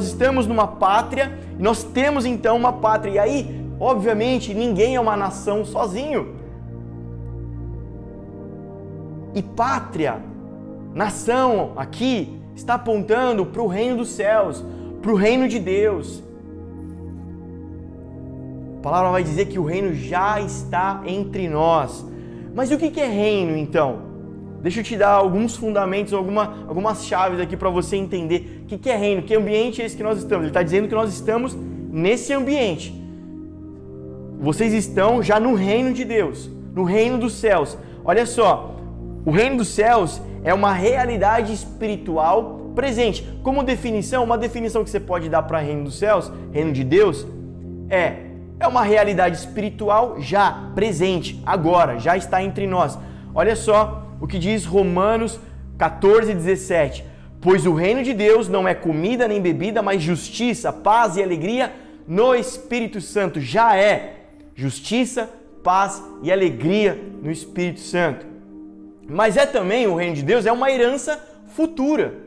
estamos numa pátria, e nós temos então uma pátria, e aí, obviamente, ninguém é uma nação sozinho. E pátria, nação, aqui, está apontando para o reino dos céus, para o reino de Deus. A palavra vai dizer que o reino já está entre nós. Mas o que é reino, então? Deixa eu te dar alguns fundamentos, algumas chaves aqui para você entender o que é reino, que ambiente é esse que nós estamos. Ele está dizendo que nós estamos nesse ambiente. Vocês estão já no reino de Deus, no reino dos céus. Olha só, o reino dos céus é uma realidade espiritual presente. Como definição, uma definição que você pode dar para reino dos céus, reino de Deus, é uma realidade espiritual já presente, agora, já está entre nós. Olha só o que diz Romanos 14, 17. Pois o reino de Deus não é comida nem bebida, mas justiça, paz e alegria no Espírito Santo. Já é justiça, paz e alegria no Espírito Santo. Mas é também, o reino de Deus é uma herança futura.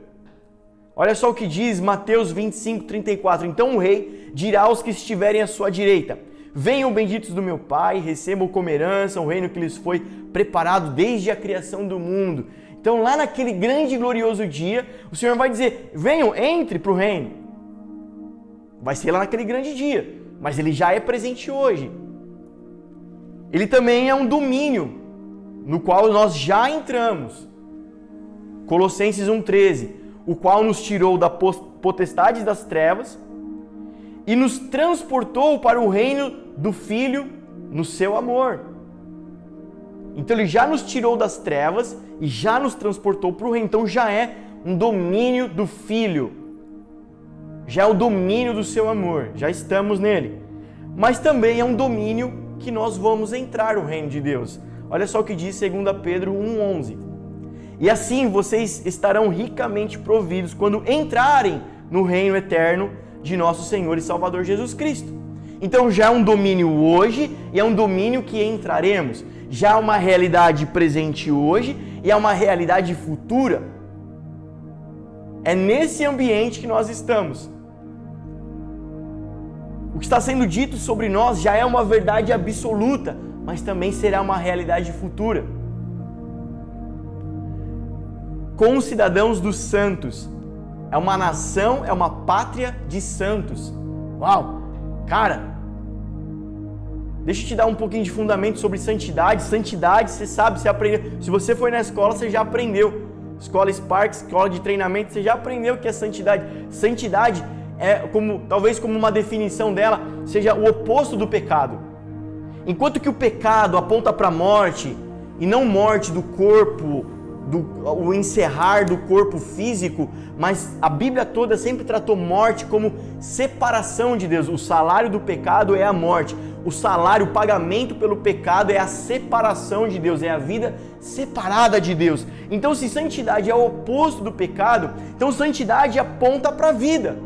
Olha só o que diz Mateus 25, 34. Então o rei dirá aos que estiverem à sua direita: venham benditos do meu Pai, recebam como herança o reino que lhes foi preparado desde a criação do mundo. Então lá naquele grande e glorioso dia, o Senhor vai dizer: venham, entre para o reino. Vai ser lá naquele grande dia, mas ele já é presente hoje. Ele também é um domínio no qual nós já entramos. Colossenses 1,13, o qual nos tirou da potestade das trevas e nos transportou para o reino do Filho no seu amor. Então ele já nos tirou das trevas e já nos transportou para o reino. Então já é um domínio do Filho, já é o domínio do seu amor, já estamos nele. Mas também é um domínio que nós vamos entrar no reino de Deus. Olha só o que diz 2 Pedro 1,11. E assim vocês estarão ricamente providos quando entrarem no reino eterno de nosso Senhor e Salvador Jesus Cristo. Então já é um domínio hoje e é um domínio que entraremos. Já é uma realidade presente hoje e é uma realidade futura. É nesse ambiente que nós estamos. O que está sendo dito sobre nós já é uma verdade absoluta, mas também será uma realidade futura. Concidadãos dos santos. É uma nação, é uma pátria de santos. Uau! Cara, deixa eu te dar um pouquinho de fundamento sobre santidade. Santidade, você sabe, você aprendeu. Se você foi na escola, você já aprendeu. Escola Sparks, escola de treinamento, você já aprendeu o que é santidade. Santidade é talvez como uma definição dela, seja o oposto do pecado. Enquanto que o pecado aponta para a morte, e não morte do corpo o encerrar do corpo físico, mas a Bíblia toda sempre tratou morte como separação de Deus. O salário do pecado é a morte. O salário, o pagamento pelo pecado é a separação de Deus, é a vida separada de Deus. Então, se santidade é o oposto do pecado, então santidade aponta para a vida,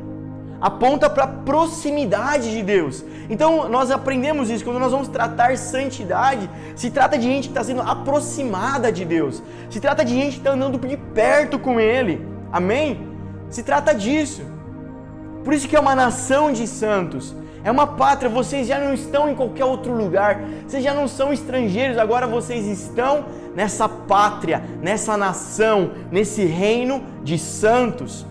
aponta para a proximidade de Deus. Então, nós aprendemos isso, quando nós vamos tratar santidade, se trata de gente que está sendo aproximada de Deus, se trata de gente que está andando de perto com Ele, amém? Se trata disso. Por isso que é uma nação de santos, é uma pátria. Vocês já não estão em qualquer outro lugar, vocês já não são estrangeiros, agora vocês estão nessa pátria, nessa nação, nesse reino de santos.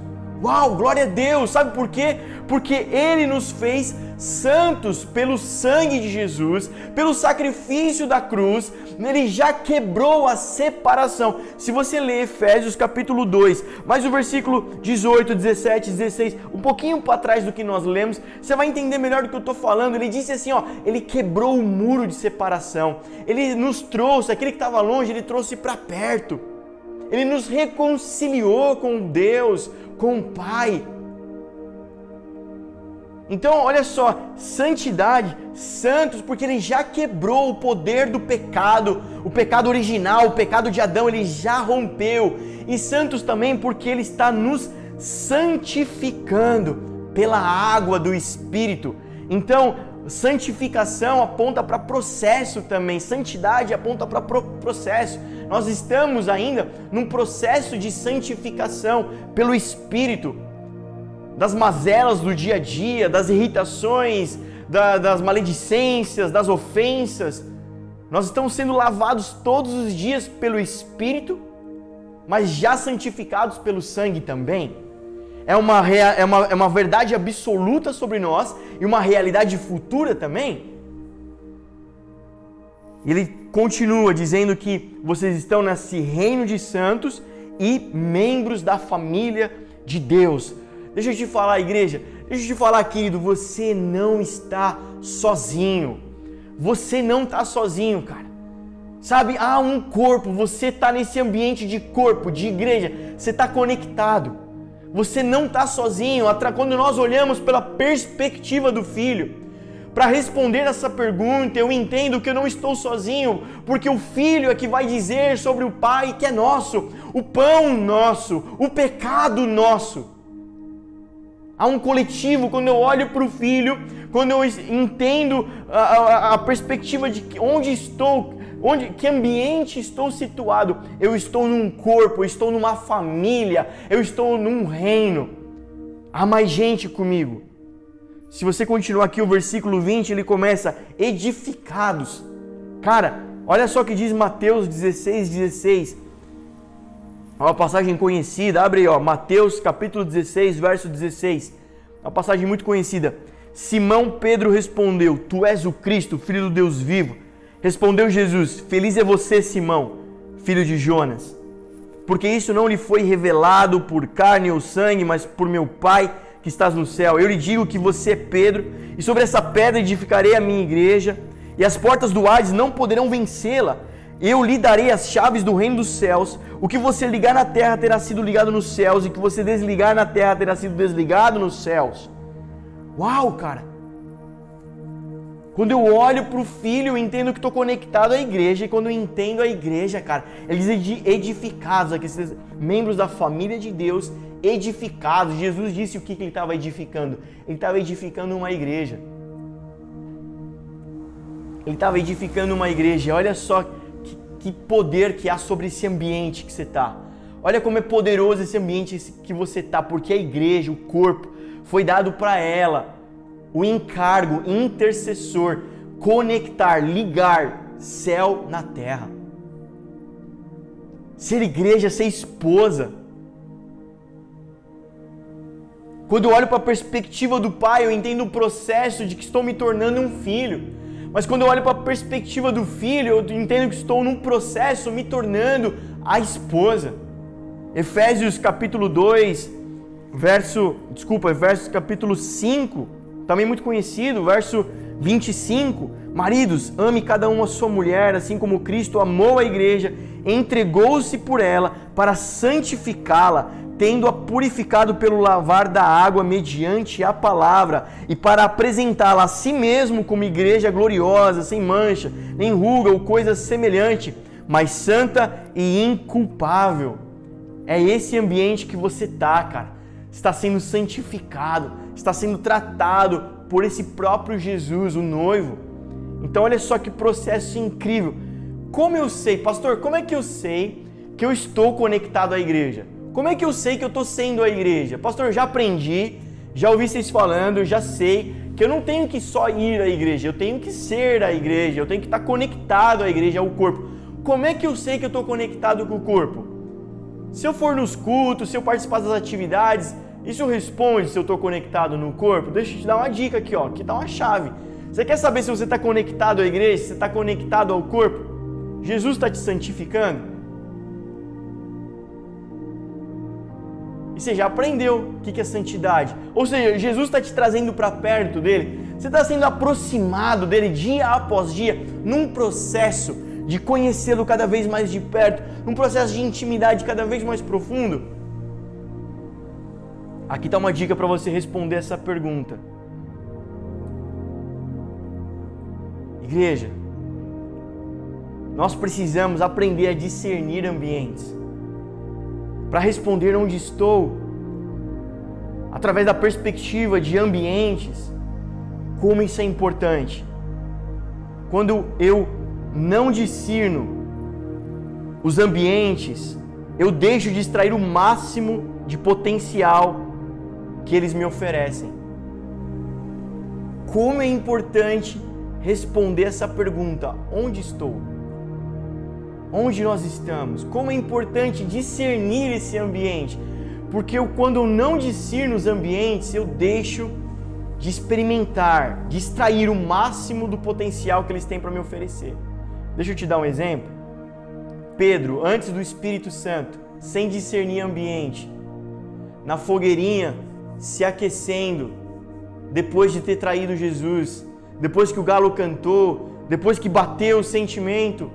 Uau, glória a Deus! Sabe por quê? Porque Ele nos fez santos pelo sangue de Jesus, pelo sacrifício da cruz. Ele já quebrou a separação. Se você ler Efésios capítulo 2, mais o versículo 18, 17, 16, um pouquinho para trás do que nós lemos, você vai entender melhor do que eu estou falando. Ele disse assim, ó, Ele quebrou o muro de separação. Ele nos trouxe, aquele que estava longe, Ele trouxe para perto. Ele nos reconciliou com Deus, com o Pai. Então, olha só, santidade, santos, porque Ele já quebrou o poder do pecado, o pecado original, o pecado de Adão, Ele já rompeu. E santos também porque Ele está nos santificando pela água do Espírito. Então, santificação aponta para processo também, santidade aponta para processo. Nós estamos ainda num processo de santificação pelo Espírito, das mazelas do dia a dia, das irritações, das maledicências, das ofensas. Nós estamos sendo lavados todos os dias pelo Espírito, mas já santificados pelo sangue também. É uma verdade absoluta sobre nós e uma realidade futura também. Ele continua dizendo que vocês estão nesse reino de santos e membros da família de Deus. Deixa eu te falar, igreja, deixa eu te falar, querido, você não está sozinho. Você não está sozinho, cara. Sabe, há um corpo, você está nesse ambiente de corpo, de igreja, você está conectado. Você não está sozinho. Quando nós olhamos pela perspectiva do Filho, para responder essa pergunta, eu entendo que eu não estou sozinho, porque o Filho é que vai dizer sobre o Pai que é nosso, o pão nosso, o pecado nosso. Há um coletivo. Quando eu olho para o Filho, quando eu entendo a perspectiva de onde estou, que ambiente estou situado, eu estou num corpo, eu estou numa família, eu estou num reino. Há mais gente comigo. Se você continuar aqui o versículo 20, ele começa, edificados. Cara, olha só o que diz Mateus 16. É uma passagem conhecida, abre aí, ó, Mateus capítulo 16, verso 16. É uma passagem muito conhecida. Simão Pedro respondeu, tu és o Cristo, filho do Deus vivo. Respondeu Jesus, feliz é você, Simão, filho de Jonas, porque isso não lhe foi revelado por carne ou sangue, mas por meu Pai que estás no céu. Eu lhe digo que você é Pedro, e sobre essa pedra edificarei a minha igreja, e as portas do Hades não poderão vencê-la. Eu lhe darei as chaves do reino dos céus. O que você ligar na terra terá sido ligado nos céus, e o que você desligar na terra terá sido desligado nos céus. Uau, cara! Quando eu olho para o Filho, eu entendo que estou conectado à igreja, e quando eu entendo a igreja, cara, eles edificados, aqueles membros da família de Deus, edificados. Jesus disse o que ele estava edificando. Ele estava edificando uma igreja. Ele estava edificando uma igreja. Olha só que poder que há sobre esse ambiente que você está. Olha como é poderoso esse ambiente que você está, porque a igreja, o corpo, foi dado para ela o encargo intercessor, conectar, ligar céu na terra. Ser igreja, ser esposa. Quando eu olho para a perspectiva do Pai, eu entendo o processo de que estou me tornando um filho. Mas quando eu olho para a perspectiva do Filho, eu entendo que estou num processo me tornando a esposa. Efésios capítulo 2, verso capítulo 5, também muito conhecido, verso 25. Maridos, ame cada um a sua mulher, assim como Cristo amou a igreja, entregou-se por ela para santificá-la, tendo-a purificado pelo lavar da água mediante a palavra, e para apresentá-la a si mesmo como igreja gloriosa, sem mancha, nem ruga ou coisa semelhante, mas santa e inculpável. É esse ambiente que você está, cara. Está sendo santificado, está sendo tratado por esse próprio Jesus, o noivo. Então olha só que processo incrível. Como eu sei, pastor, como é que eu sei que eu estou conectado à igreja? Como é que eu sei que eu estou sendo a igreja? Pastor, eu já aprendi, já ouvi vocês falando, eu já sei que eu não tenho que só ir à igreja, eu tenho que ser a igreja, eu tenho que estar conectado à igreja, ao corpo. Como é que eu sei que eu estou conectado com o corpo? Se eu for nos cultos, se eu participar das atividades, isso responde se eu estou conectado no corpo? Deixa eu te dar uma dica aqui, ó, aqui está uma chave. Você quer saber se você está conectado à igreja, se você está conectado ao corpo? Jesus está te santificando? E você já aprendeu o que é santidade. Ou seja, Jesus está te trazendo para perto dele. Você está sendo aproximado dele dia após dia, num processo de conhecê-lo cada vez mais de perto, num processo de intimidade cada vez mais profundo. Aqui está uma dica para você responder essa pergunta. Igreja, nós precisamos aprender a discernir ambientes. Para responder onde estou, através da perspectiva de ambientes, como isso é importante. Quando eu não discerno os ambientes, eu deixo de extrair o máximo de potencial que eles me oferecem. Como é importante responder essa pergunta: onde estou? Onde nós estamos? Como é importante discernir esse ambiente? Porque quando eu não discerno os ambientes, eu deixo de experimentar, de extrair o máximo do potencial que eles têm para me oferecer. Deixa eu te dar um exemplo. Pedro, antes do Espírito Santo, sem discernir ambiente, na fogueirinha, se aquecendo, depois de ter traído Jesus, depois que o galo cantou, depois que bateu o sentimento.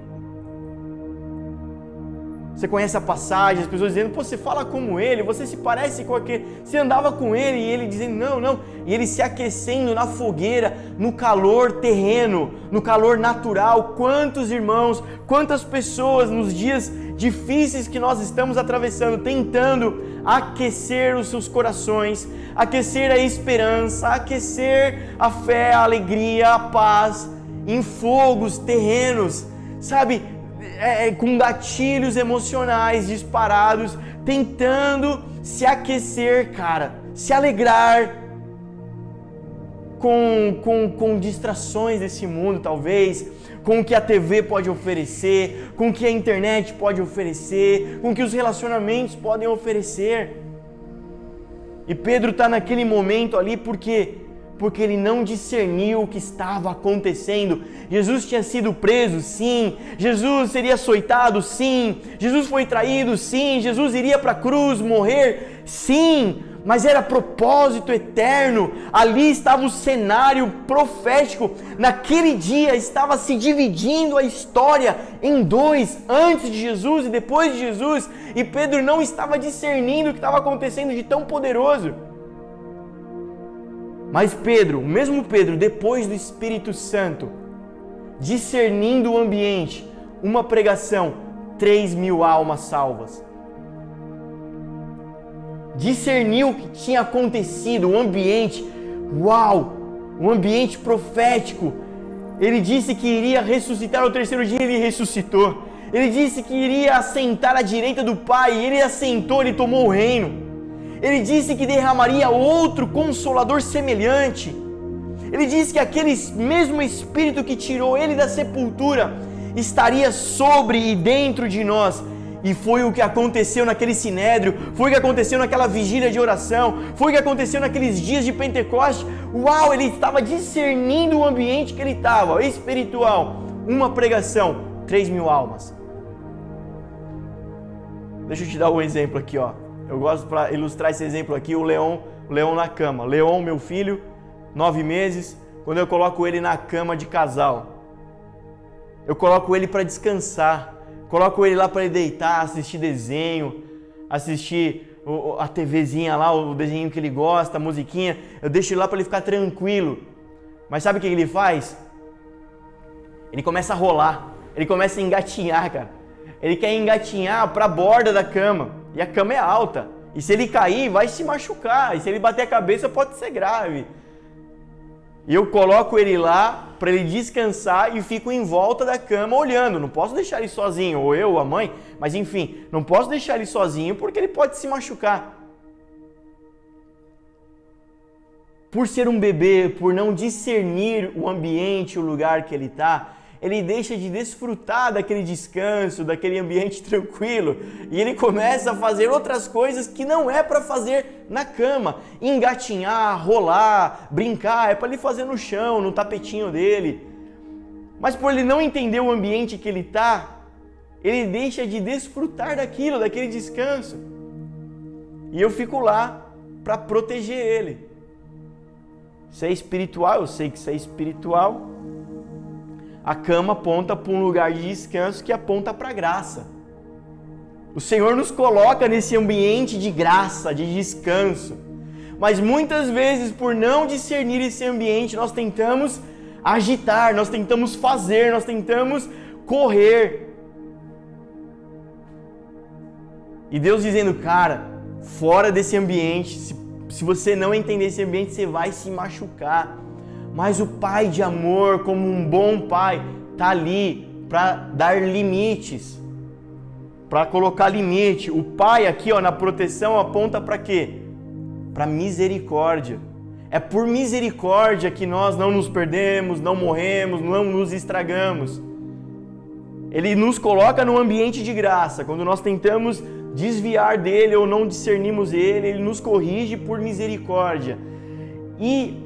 Você conhece a passagem, as pessoas dizendo: pô, você fala como ele, você se parece com aquele, você andava com ele, e ele dizendo: não, e ele se aquecendo na fogueira, no calor terreno, no calor natural. Quantos irmãos, quantas pessoas nos dias difíceis que nós estamos atravessando, tentando aquecer os seus corações, aquecer a esperança, aquecer a fé, a alegria, a paz, em fogos terrenos, sabe? Com gatilhos emocionais disparados, tentando se aquecer, cara, se alegrar com distrações desse mundo, talvez, com o que a TV pode oferecer, com o que a internet pode oferecer, com o que os relacionamentos podem oferecer. E Pedro está naquele momento ali porque ele não discerniu o que estava acontecendo. Jesus tinha sido preso, sim. Jesus seria açoitado, sim. Jesus foi traído, sim. Jesus iria para a cruz morrer, sim. Mas era propósito eterno. Ali estava o cenário profético. Naquele dia estava se dividindo a história em dois, antes de Jesus e depois de Jesus. E Pedro não estava discernindo o que estava acontecendo de tão poderoso. Mas Pedro, o mesmo Pedro, depois do Espírito Santo, discernindo o ambiente, uma pregação, 3.000 almas salvas. Discerniu o que tinha acontecido, o ambiente, uau, um ambiente profético. Ele disse que iria ressuscitar ao terceiro dia, ele ressuscitou. Ele disse que iria assentar à direita do Pai, ele assentou, ele tomou o reino. Ele disse que derramaria outro Consolador semelhante. Ele disse que aquele mesmo Espírito que tirou ele da sepultura estaria sobre e dentro de nós. E foi o que aconteceu naquele sinédrio, foi o que aconteceu naquela vigília de oração, foi o que aconteceu naqueles dias de Pentecoste. Uau, ele estava discernindo o ambiente que ele estava, espiritual. Uma pregação, 3.000 almas. Deixa eu te dar um exemplo aqui, ó. Eu gosto, para ilustrar esse exemplo aqui, o Leon na cama. Leon, meu filho, 9 meses, quando eu coloco ele na cama de casal. Eu coloco ele para descansar, coloco ele lá para ele deitar, assistir desenho, assistir a TVzinha lá, o desenho que ele gosta, a musiquinha. Eu deixo ele lá para ele ficar tranquilo. Mas sabe o que ele faz? Ele começa a rolar, ele começa a engatinhar, cara. Ele quer engatinhar para a borda da cama, e a cama é alta. E se ele cair, vai se machucar, e se ele bater a cabeça, pode ser grave. E eu coloco ele lá para ele descansar e fico em volta da cama olhando. Não posso deixar ele sozinho, ou eu, ou a mãe, mas enfim, não posso deixar ele sozinho porque ele pode se machucar. Por ser um bebê, por não discernir o ambiente, o lugar que ele está, ele deixa de desfrutar daquele descanso, daquele ambiente tranquilo, e ele começa a fazer outras coisas que não é para fazer na cama. Engatinhar, rolar, brincar, é para ele fazer no chão, no tapetinho dele. Mas por ele não entender o ambiente que ele está, ele deixa de desfrutar daquilo, daquele descanso. E eu fico lá para proteger ele. Se é espiritual, eu sei que isso é espiritual. A cama aponta para um lugar de descanso que aponta para a graça. O Senhor nos coloca nesse ambiente de graça, de descanso. Mas muitas vezes, por não discernir esse ambiente, nós tentamos agitar, nós tentamos fazer, nós tentamos correr. E Deus dizendo, cara, fora desse ambiente, se você não entender esse ambiente, você vai se machucar. Mas o Pai de amor, como um bom Pai, está ali para dar limites, para colocar limite. O Pai aqui, ó, na proteção aponta para quê? Para misericórdia. É por misericórdia que nós não nos perdemos, não morremos, não nos estragamos. Ele nos coloca num ambiente de graça. Quando nós tentamos desviar dele ou não discernimos ele nos corrige por misericórdia. E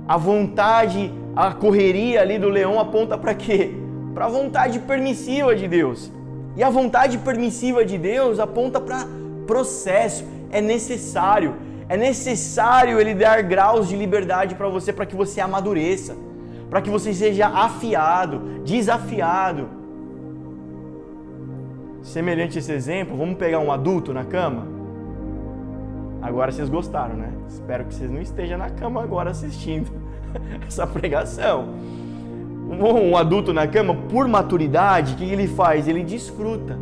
a vontade, a correria ali do leão aponta para quê? Para a vontade permissiva de Deus. E a vontade permissiva de Deus aponta para processo. É necessário Ele dar graus de liberdade para você, para que você amadureça, para que você seja afiado, desafiado. Semelhante a esse exemplo, vamos pegar um adulto na cama? Agora vocês gostaram, né? Espero que vocês não estejam na cama agora assistindo essa pregação. Um adulto na cama, por maturidade, o que ele faz? Ele desfruta.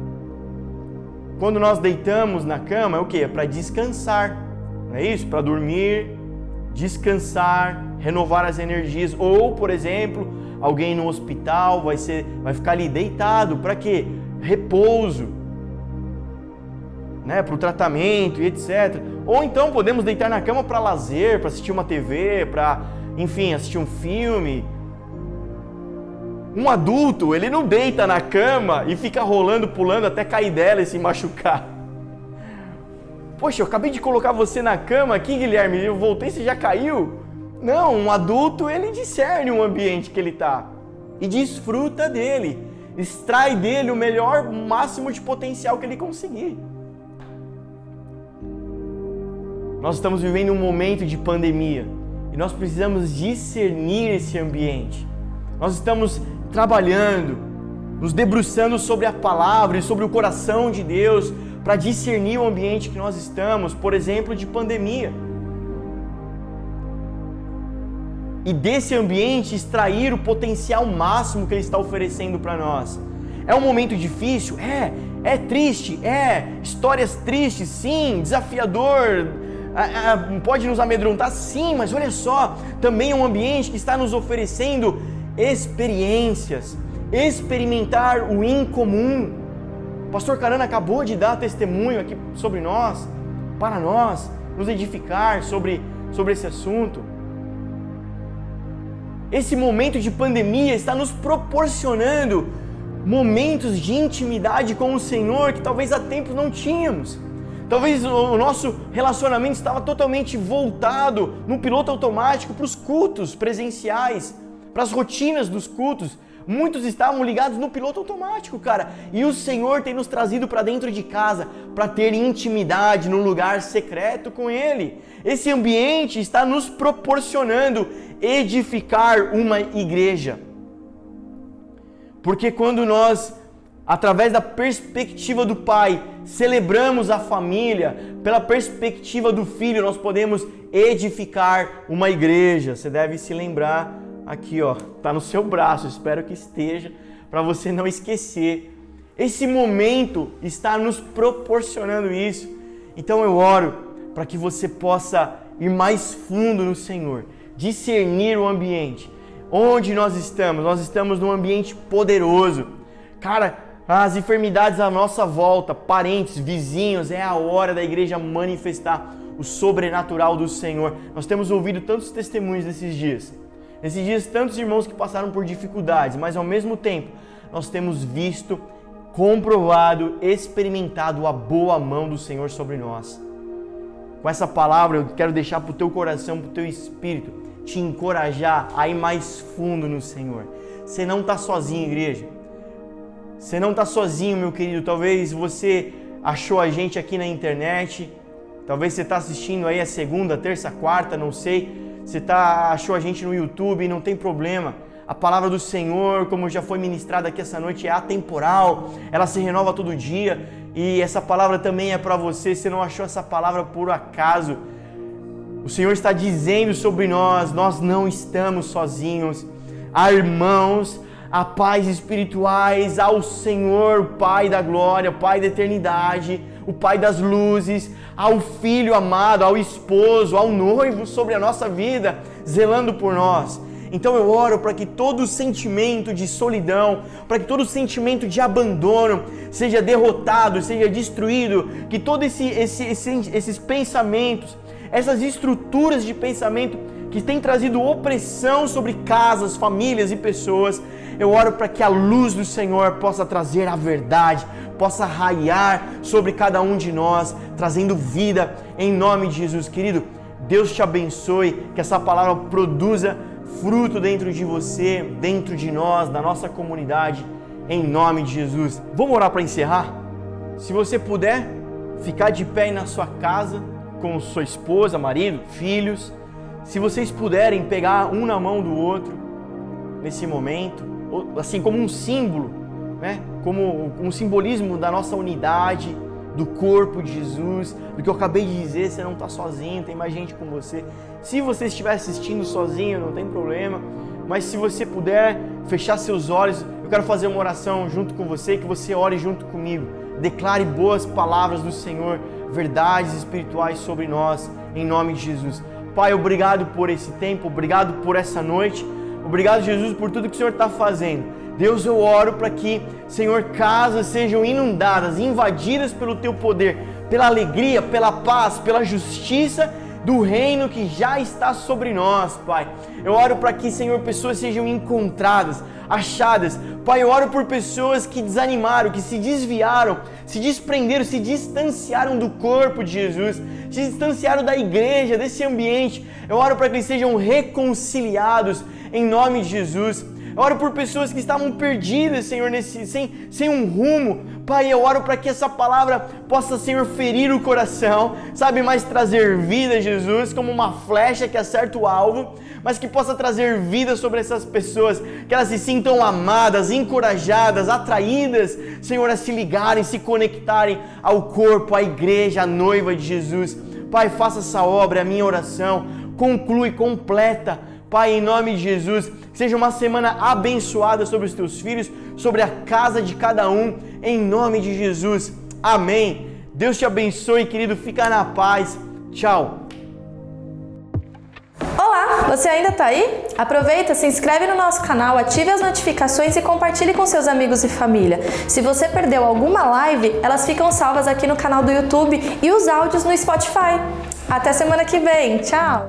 Quando nós deitamos na cama, é o quê? É para descansar, não é isso? Para dormir, descansar, renovar as energias. Ou, por exemplo, alguém no hospital vai ficar ali deitado, para quê? Repouso, né? Para o tratamento e etc. Ou então podemos deitar na cama para lazer, para assistir uma TV, para, enfim, assistir um filme. Um adulto, ele não deita na cama e fica rolando, pulando até cair dela e se machucar. Poxa, eu acabei de colocar você na cama aqui, Guilherme, eu voltei e você já caiu? Não, um adulto, ele discerne o ambiente que ele está e desfruta dele, extrai dele o melhor, o máximo de potencial que ele conseguir. Nós estamos vivendo um momento de pandemia e nós precisamos discernir esse ambiente. Nós estamos trabalhando, nos debruçando sobre a palavra e sobre o coração de Deus para discernir o ambiente que nós estamos, por exemplo, de pandemia. E desse ambiente extrair o potencial máximo que Ele está oferecendo para nós. É um momento difícil? É triste? Histórias tristes? Sim. Desafiador? Pode nos amedrontar? Sim, mas olha só, também é um ambiente que está nos oferecendo experiências, experimentar o incomum. O pastor Carana acabou de dar testemunho aqui sobre nós, para nós, nos edificar sobre esse assunto. Esse momento de pandemia está nos proporcionando momentos de intimidade com o Senhor que talvez há tempos não tínhamos. Talvez o nosso relacionamento estava totalmente voltado no piloto automático para os cultos presenciais, para as rotinas dos cultos. Muitos estavam ligados no piloto automático, cara. E o Senhor tem nos trazido para dentro de casa, para ter intimidade no lugar secreto com Ele. Esse ambiente está nos proporcionando edificar uma igreja. Porque quando nós, através da perspectiva do Pai, celebramos a família, pela perspectiva do Filho, nós podemos edificar uma igreja. Você deve se lembrar aqui, ó, tá no seu braço, espero que esteja, para você não esquecer. Esse momento está nos proporcionando isso. Então eu oro para que você possa ir mais fundo no Senhor, discernir o ambiente. Onde nós estamos num ambiente poderoso. Cara, as enfermidades à nossa volta, parentes, vizinhos, é a hora da igreja manifestar o sobrenatural do Senhor. Nós temos ouvido tantos testemunhos nesses dias. Nesses dias, tantos irmãos que passaram por dificuldades, mas ao mesmo tempo, nós temos visto, comprovado, experimentado a boa mão do Senhor sobre nós. Com essa palavra, eu quero deixar para o teu coração, para o teu espírito, te encorajar a ir mais fundo no Senhor. Você não está sozinho, igreja. Você não está sozinho, meu querido. Talvez você achou a gente aqui na internet. Talvez você está assistindo aí a segunda, terça, quarta, não sei. Você achou a gente no YouTube, não tem problema. A palavra do Senhor, como já foi ministrada aqui essa noite, é atemporal. Ela se renova todo dia. E essa palavra também é para você. Você não achou essa palavra por acaso. O Senhor está dizendo sobre nós, nós não estamos sozinhos. Há irmãos, há pais espirituais, ao Senhor, Pai da glória, Pai da eternidade, o Pai das luzes, ao Filho amado, ao esposo, ao noivo sobre a nossa vida, zelando por nós. Então eu oro para que todo sentimento de solidão, para que todo sentimento de abandono seja derrotado, seja destruído, que todos esses pensamentos, essas estruturas de pensamento que têm trazido opressão sobre casas, famílias e pessoas, eu oro para que a luz do Senhor possa trazer a verdade, possa raiar sobre cada um de nós, trazendo vida em nome de Jesus. Querido, Deus te abençoe, que essa palavra produza fruto dentro de você, dentro de nós, da nossa comunidade, em nome de Jesus. Vamos orar para encerrar? Se você puder, ficar de pé aí na sua casa, com sua esposa, marido, filhos. Se vocês puderem pegar um na mão do outro, nesse momento, assim como um símbolo, né? Como um simbolismo da nossa unidade, do corpo de Jesus, do que eu acabei de dizer, você não está sozinho, tem mais gente com você. Se você estiver assistindo sozinho, não tem problema, mas se você puder fechar seus olhos, eu quero fazer uma oração junto com você, que você ore junto comigo. Declare boas palavras do Senhor, verdades espirituais sobre nós, em nome de Jesus. Pai, obrigado por esse tempo, obrigado por essa noite, obrigado, Jesus, por tudo que o Senhor está fazendo. Deus, eu oro para que, Senhor, casas sejam inundadas, invadidas pelo Teu poder, pela alegria, pela paz, pela justiça do reino que já está sobre nós, Pai. Eu oro para que, Senhor, pessoas sejam encontradas, achadas. Pai, eu oro por pessoas que desanimaram, que se desviaram, se desprenderam, se distanciaram do corpo de Jesus, se distanciaram da igreja, desse ambiente. Eu oro para que eles sejam reconciliados em nome de Jesus. Eu oro por pessoas que estavam perdidas, Senhor, sem um rumo. Pai, eu oro para que essa palavra possa, Senhor, ferir o coração, sabe, mas trazer vida, Jesus, como uma flecha que acerta o alvo, mas que possa trazer vida sobre essas pessoas, que elas se sintam amadas, encorajadas, atraídas, Senhor, a se ligarem, se conectarem ao corpo, à igreja, à noiva de Jesus. Pai, faça essa obra, a minha oração, conclui, completa, Pai, em nome de Jesus, seja uma semana abençoada sobre os teus filhos, sobre a casa de cada um, em nome de Jesus. Amém. Deus te abençoe, querido. Fica na paz. Tchau. Olá, você ainda tá aí? Aproveita, se inscreve no nosso canal, ative as notificações e compartilhe com seus amigos e família. Se você perdeu alguma live, elas ficam salvas aqui no canal do YouTube e os áudios no Spotify. Até semana que vem. Tchau.